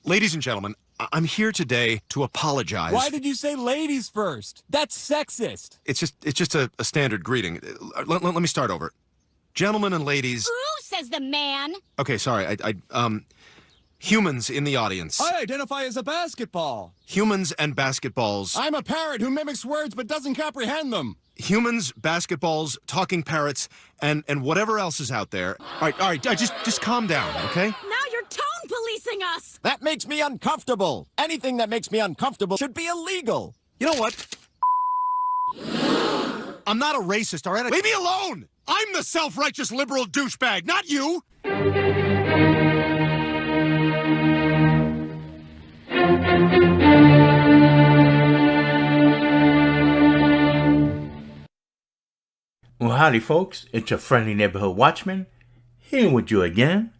Ladies and gentlemen, I'm here today to apologize. Why did you say ladies first? That's sexist. It's just a standard greeting. Let me start over. Gentlemen and ladies. Who says the man? Okay, sorry. Humans in the audience. I identify as a basketball. Humans and basketballs. I'm a parrot who mimics words but doesn't comprehend them. Humans, basketballs, talking parrots, and whatever else is out there. All right, just calm down, okay? Now you're tone policing us. That makes me uncomfortable. Anything that makes me uncomfortable should be illegal. You know what? I'm not a racist, all right? Leave me alone! I'm the self-righteous liberal douchebag, not you! Well, howdy folks, it's your friendly neighborhood watchman, here with you again,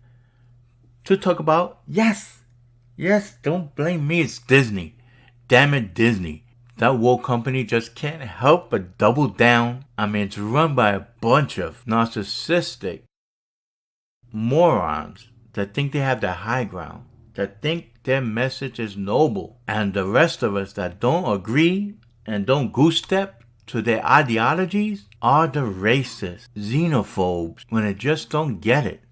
to talk about, yes, don't blame me, it's Disney. Damn it, Disney. That Walt company just can't help but double down. I mean, it's run by a bunch of narcissistic morons that think they have the high ground, that think their message is noble, and the rest of us that don't agree and don't goose step to their ideologies are the racists, xenophobes, when they just don't get it.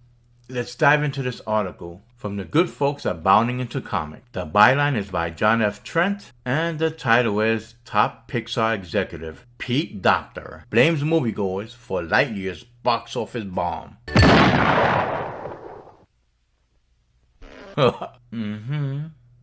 Let's dive into this article from the good folks at Bounding Into Comic. The byline is by John F. Trent, and the title is Top Pixar Executive Pete Docter Blames Moviegoers for Lightyear's Box Office Bomb.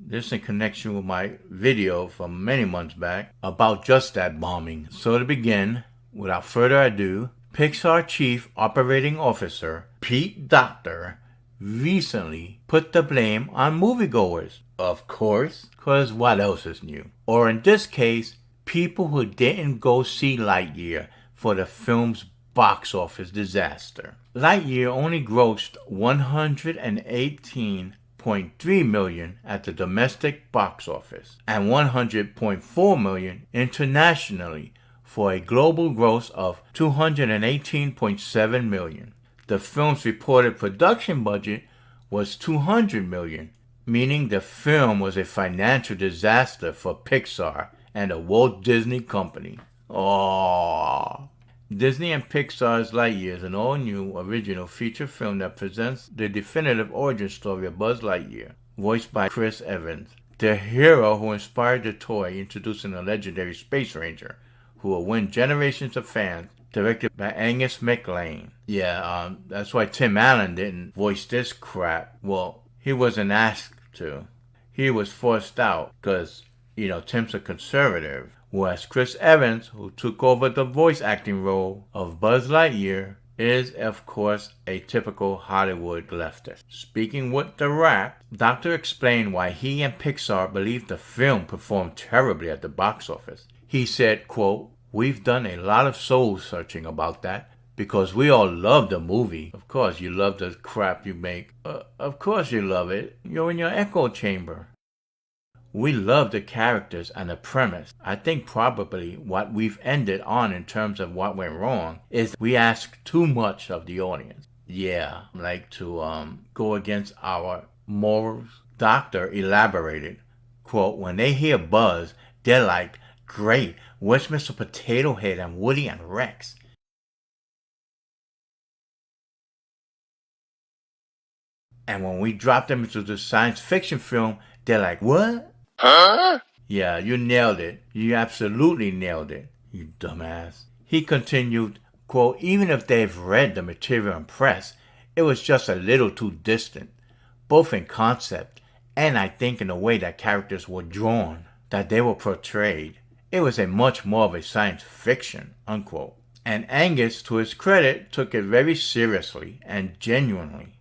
This in connection with my video from many months back about just that bombing. So to begin, without further ado, Pixar Chief Operating Officer Pete Docter recently put the blame on moviegoers. Of course, because what else is new? Or in this case, people who didn't go see Lightyear for the film's box office disaster. Lightyear only grossed $118.3 million at the domestic box office and $100.4 million internationally for a global gross of $218.7 million. The film's reported production budget was $200 million, meaning the film was a financial disaster for Pixar and the Walt Disney Company. Aww. Disney and Pixar's Lightyear is an all-new original feature film that presents the definitive origin story of Buzz Lightyear, voiced by Chris Evans, the hero who inspired the toy, introducing a legendary space ranger who will win generations of fans, directed by Angus MacLane. Yeah, that's why Tim Allen didn't voice this crap. Well, he wasn't asked to. He was forced out because, Tim's a conservative. Whereas Chris Evans, who took over the voice acting role of Buzz Lightyear, is, of course, a typical Hollywood leftist. Speaking with The Wrap, Docter explained why he and Pixar believe the film performed terribly at the box office. He said, quote, "We've done a lot of soul searching about that because we all love the movie. Of course you love the crap you make. Of course you love it. You're in your echo chamber. We love the characters and the premise. I think probably what we've ended on in terms of what went wrong is we ask too much of the audience. Yeah, like to go against our morals." Docter elaborated, quote, "When they hear Buzz, they're like, great, where's Mr. Potato Head and Woody and Rex? And when we drop them into the science fiction film, they're like, what? Huh? Yeah, you nailed it. You absolutely nailed it, you dumbass." He continued, quote, "Even if they've read the material in press, it was just a little too distant, both in concept and I think in the way that characters were drawn, that they were portrayed. It was a much more of a science fiction," unquote. And Angus, to his credit, took it very seriously and genuinely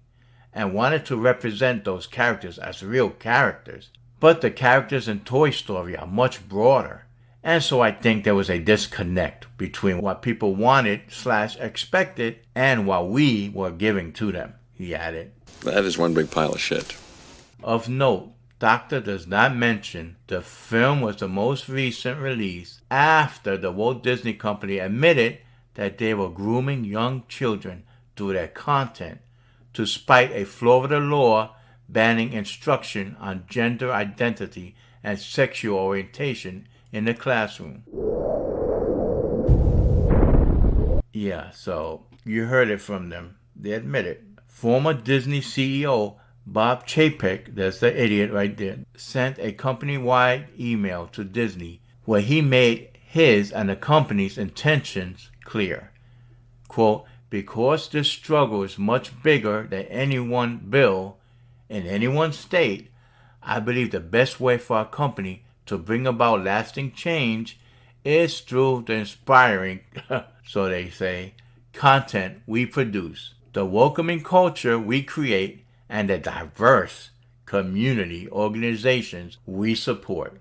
and wanted to represent those characters as real characters. But the characters in Toy Story are much broader, and so I think there was a disconnect between what people wanted/expected and what we were giving to them, he added. That is one big pile of shit. Of note, Docter does not mention the film was the most recent release after the Walt Disney Company admitted that they were grooming young children through their content to spite a Florida law banning instruction on gender identity and sexual orientation in the classroom. Yeah, so you heard it from them. They admit it. Former Disney CEO Bob Chapek, that's the idiot right there, sent a company-wide email to Disney where he made his and the company's intentions clear. Quote, because this struggle is much bigger than any one bill in any one state, I believe the best way for our company to bring about lasting change is through the inspiring, so they say, content we produce, the welcoming culture we create, and the diverse community organizations we support.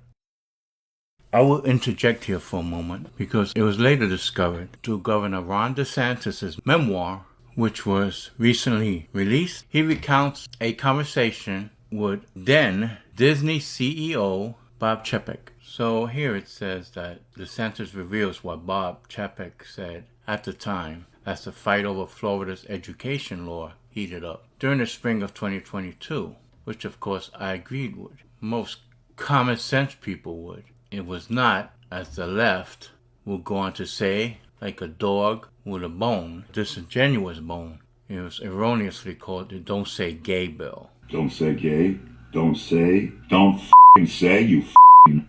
I will interject here for a moment because it was later discovered through Governor Ron DeSantis' memoir, which was recently released. He recounts a conversation with then Disney CEO Bob Chapek. So here it says that DeSantis reveals what Bob Chapek said at the time as the fight over Florida's education law heated up during the spring of 2022, which of course I agreed with. Most common sense people would. It was not, as the left will go on to say, like a dog with a bone, disingenuous bone. It was erroneously called the Don't Say Gay bill. Don't say gay. Don't f***ing say, you f***ing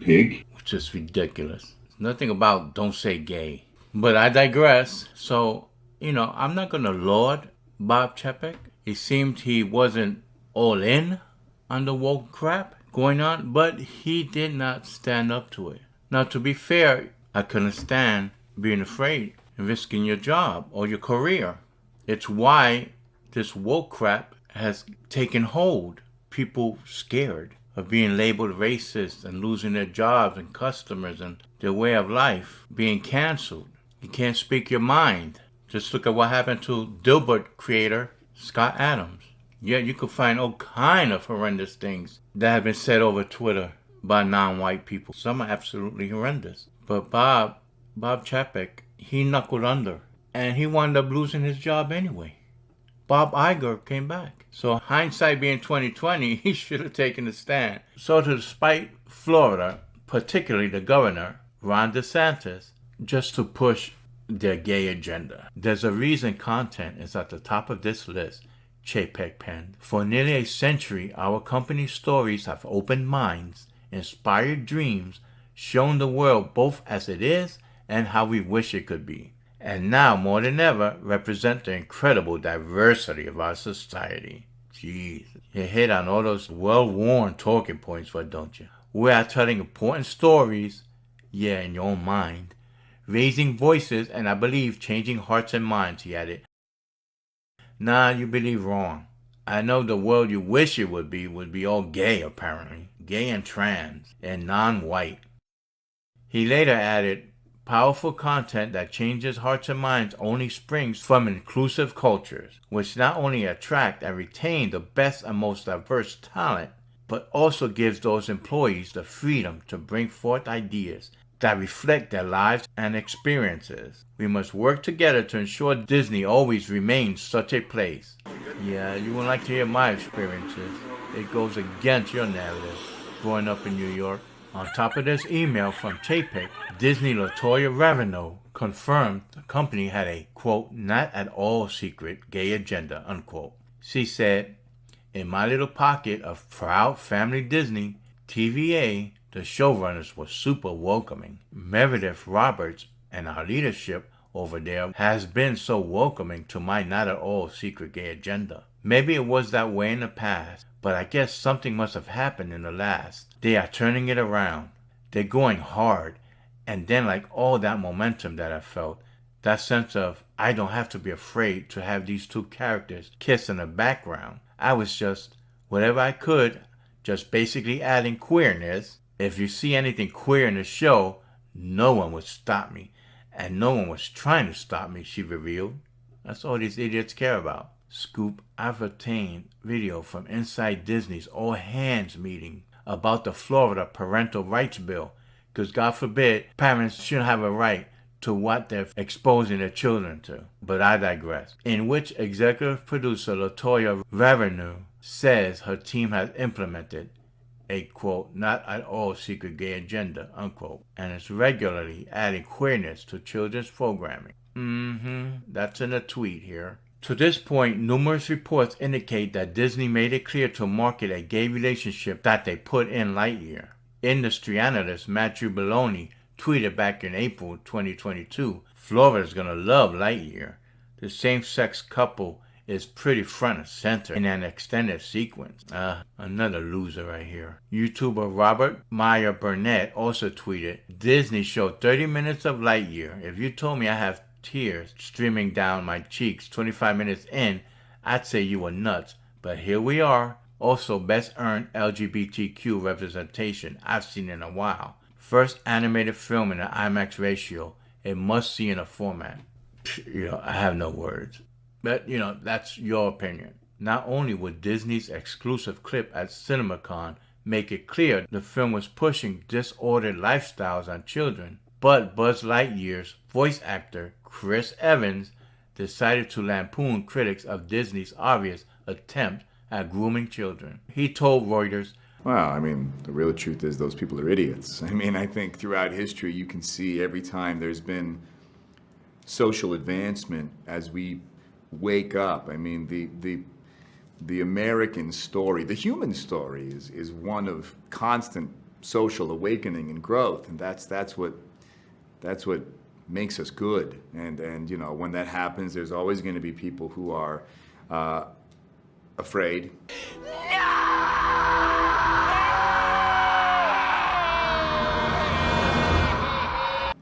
pig. Which is ridiculous. There's nothing about don't say gay. But I digress. So, I'm not going to laud Bob Chapek. It seemed he wasn't all in on the woke crap going on, but he did not stand up to it. Now, to be fair, I couldn't stand being afraid and risking your job or your career. It's why this woke crap has taken hold. People scared of being labeled racist and losing their jobs and customers and their way of life being canceled. You can't speak your mind. Just look at what happened to Dilbert creator Scott Adams. Yeah, you could find all kind of horrendous things that have been said over Twitter by non-white people. Some are absolutely horrendous. But Bob Chapek, he knuckled under. And he wound up losing his job anyway. Bob Iger came back. So hindsight being 2020, he should have taken a stand. So to despite Florida, particularly the governor, Ron DeSantis, just to push their gay agenda. There's a reason content is at the top of this list, Chapek penned. For nearly a century, our company's stories have opened minds, inspired dreams, shown the world both as it is and how we wish it could be. And now, more than ever, represent the incredible diversity of our society. Jeez, you hit on all those well-worn talking points, why don't you? We are telling important stories, yeah, in your own mind, raising voices, and I believe changing hearts and minds, he added. Nah, you believe wrong. I know the world you wish it would be all gay, apparently. Gay and trans, and non-white. He later added, powerful content that changes hearts and minds only springs from inclusive cultures, which not only attract and retain the best and most diverse talent, but also gives those employees the freedom to bring forth ideas that reflect their lives and experiences. We must work together to ensure Disney always remains such a place. Yeah, you wouldn't like to hear my experiences. It goes against your narrative, growing up in New York. On top of this email from Chapek, Disney LaToya Ravenel confirmed the company had a, quote, not at all secret gay agenda, unquote. She said, in my little pocket of proud family Disney, TVA, the showrunners were super welcoming. Meredith Roberts and our leadership over there has been so welcoming to my not at all secret gay agenda. Maybe it was that way in the past, but I guess something must have happened in the last. They are turning it around. They're going hard. And then like all that momentum that I felt, that sense of I don't have to be afraid to have these two characters kiss in the background. I was just, whatever I could, just basically adding queerness. If you see anything queer in the show, no one would stop me. And no one was trying to stop me, she revealed. That's all these idiots care about. Scoop, I've obtained video from inside Disney's all-hands meeting about the Florida Parental Rights Bill, because God forbid parents shouldn't have a right to what they're exposing their children to. But I digress. In which executive producer LaToya Ravenel says her team has implemented a, quote, not at all secret gay agenda, unquote, and is regularly adding queerness to children's programming. That's in a tweet here. To this point, numerous reports indicate that Disney made it clear to market a gay relationship that they put in Lightyear. Industry analyst Matthew Belloni tweeted back in April 2022, Florida's gonna love Lightyear. The same-sex couple is pretty front and center in an extended sequence. Another loser right here. YouTuber Robert Meyer Burnett also tweeted, Disney showed 30 minutes of Lightyear. If you told me I have tears streaming down my cheeks 25 minutes in, I'd say you were nuts. But here we are. Also, best earned LGBTQ representation I've seen in a while. First animated film in an IMAX ratio. A must-see in a format. I have no words. But, that's your opinion. Not only would Disney's exclusive clip at CinemaCon make it clear the film was pushing disordered lifestyles on children, but Buzz Lightyear's voice actor, Chris Evans, decided to lampoon critics of Disney's obvious attempt at grooming children. He told Reuters, well, the real truth is those people are idiots. I think throughout history you can see every time there's been social advancement as we wake up. The American story, the human story is one of constant social awakening and growth, and that's what makes us good. And when that happens, there's always going to be people who are afraid.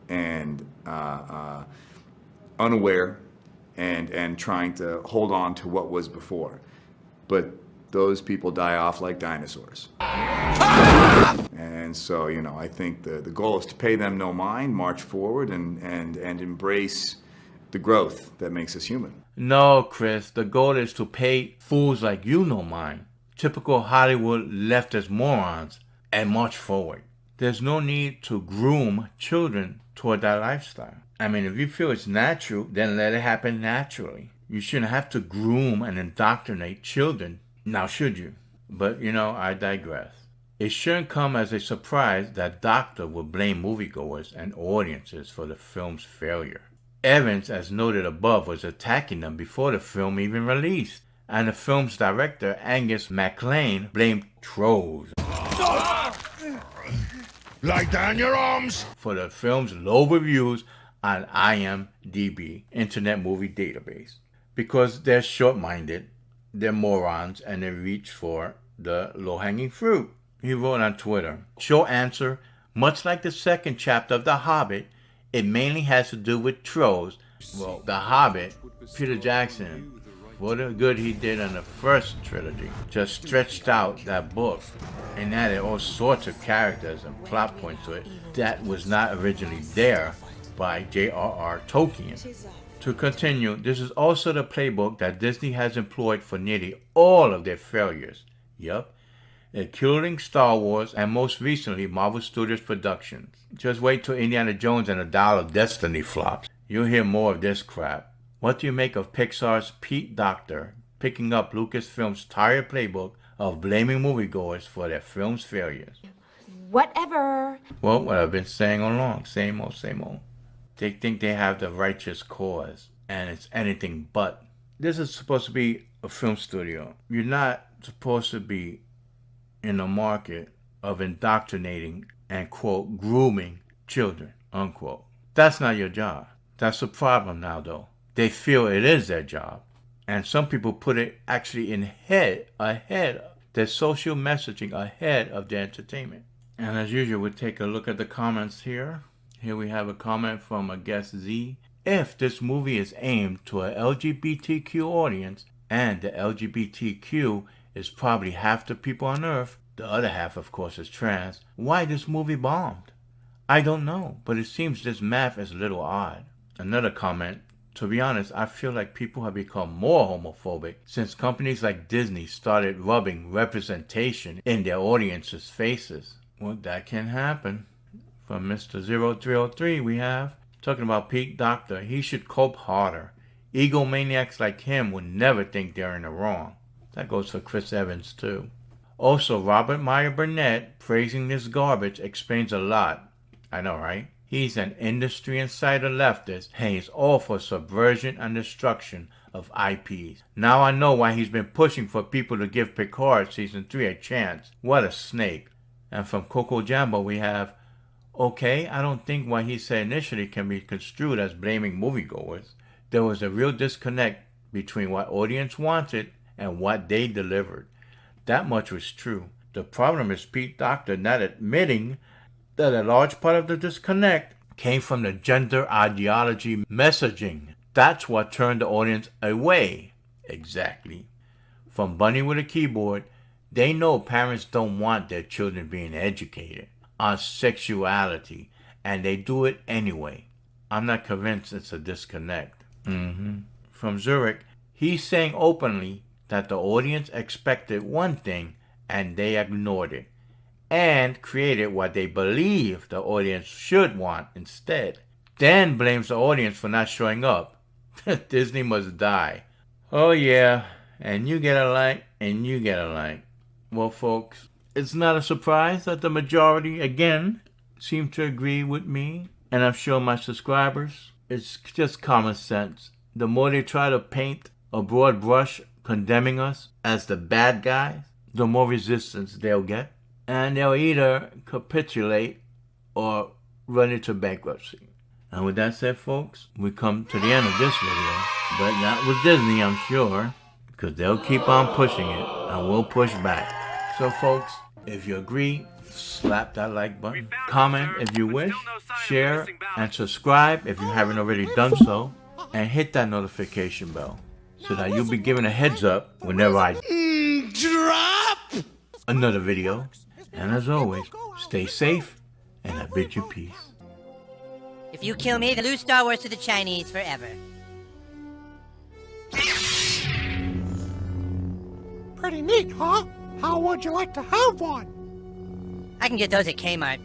And unaware and trying to hold on to what was before. But those people die off like dinosaurs. And so, I think the goal is to pay them no mind, march forward, and embrace the growth that makes us human. No, Chris, the goal is to pay fools like you no mind, typical Hollywood leftist morons, and march forward. There's no need to groom children toward that lifestyle. If you feel it's natural, then let it happen naturally. You shouldn't have to groom and indoctrinate children. Now, should you? But, I digress. It shouldn't come as a surprise that Docter will blame moviegoers and audiences for the film's failure. Evans, as noted above, was attacking them before the film even released. And the film's director, Angus MacLane, blamed trolls. Lie down your arms! For the film's low reviews on IMDb, Internet Movie Database. Because they're short-minded, they're morons, and they reach for the low-hanging fruit. He wrote on Twitter, short answer, much like the second chapter of The Hobbit, it mainly has to do with trolls. Well, The Hobbit, Peter Jackson, what a good he did in the first trilogy. Just stretched out that book and added all sorts of characters and plot points to it that was not originally there by J.R.R. Tolkien. To continue, this is also the playbook that Disney has employed for nearly all of their failures. Yup, including Star Wars and most recently Marvel Studios productions. Just wait till Indiana Jones and the Dial of Destiny flops. You'll hear more of this crap. What do you make of Pixar's Pete Docter picking up Lucasfilm's tired playbook of blaming moviegoers for their film's failures? Whatever. Well, what I've been saying all along, same old, same old. They think they have the righteous cause, and it's anything but. This is supposed to be a film studio. You're not supposed to be in the market of indoctrinating and, quote, grooming children, unquote. That's not your job. That's the problem now, though. They feel it is their job. And some people put it actually ahead, their social messaging ahead of their entertainment. And as usual, we'll take a look at the comments here. Here we have a comment from a guest Z. If this movie is aimed to a LGBTQ audience, and the LGBTQ is probably half the people on Earth, the other half, of course, is trans, why this movie bombed? I don't know, but it seems this math is a little odd. Another comment. To be honest, I feel like people have become more homophobic since companies like Disney started rubbing representation in their audiences' faces. Well, that can happen. From Mr. 0303 we have, talking about Pete Docter, he should cope harder. Egomaniacs like him would never think they're in the wrong. That goes for Chris Evans too. Also, Robert Meyer Burnett praising this garbage explains a lot. I know, right? He's an industry insider leftist, and he's all for subversion and destruction of IPs. Now I know why he's been pushing for people to give Picard Season 3 a chance. What a snake. And from Coco Jambo we have, okay, I don't think what he said initially can be construed as blaming moviegoers. There was a real disconnect between what audience wanted and what they delivered. That much was true. The problem is Pete Docter not admitting that a large part of the disconnect came from the gender ideology messaging. That's what turned the audience away. Exactly. From Bunny with a Keyboard, they know parents don't want their children being educated on sexuality, and they do it anyway. I'm not convinced it's a disconnect. From Zurich, he's saying openly that the audience expected one thing and they ignored it, and created what they believe the audience should want instead. Then blames the audience for not showing up. Disney must die. Oh yeah, and you get a like, and you get a like. Well folks, it's not a surprise that the majority, again, seem to agree with me, and I'm sure my subscribers. It's just common sense. The more they try to paint a broad brush condemning us as the bad guys, the more resistance they'll get. And they'll either capitulate or run into bankruptcy. And with that said, folks, we come to the end of this video. But not with Disney, I'm sure, because they'll keep on pushing it, and we'll push back. So, folks, if you agree, slap that like button. Comment if you wish. Share and subscribe if you haven't already done so. And hit that notification bell so that you'll be given a heads up whenever I drop another video. And as always, stay safe, and I bid you peace. If you kill me, then lose Star Wars to the Chinese forever. Pretty neat, huh? How would you like to have one? I can get those at Kmart.